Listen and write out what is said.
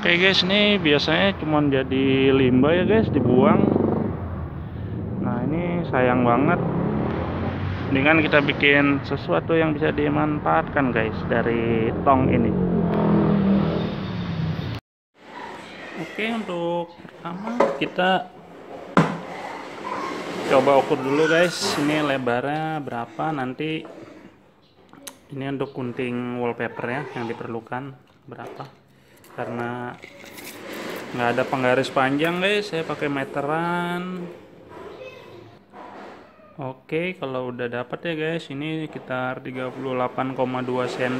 Oke guys, ini biasanya cuma jadi limbah ya guys, dibuang. Nah ini sayang banget. Dengan kita bikin sesuatu yang bisa dimanfaatkan guys dari tong ini. Oke, untuk pertama kita coba ukur dulu guys. Ini lebarnya berapa, nanti ini untuk gunting wallpaper ya yang diperlukan berapa, karena nggak ada penggaris panjang guys, saya pakai meteran. Oke, kalau udah dapat ya guys, ini sekitar 38,2 cm.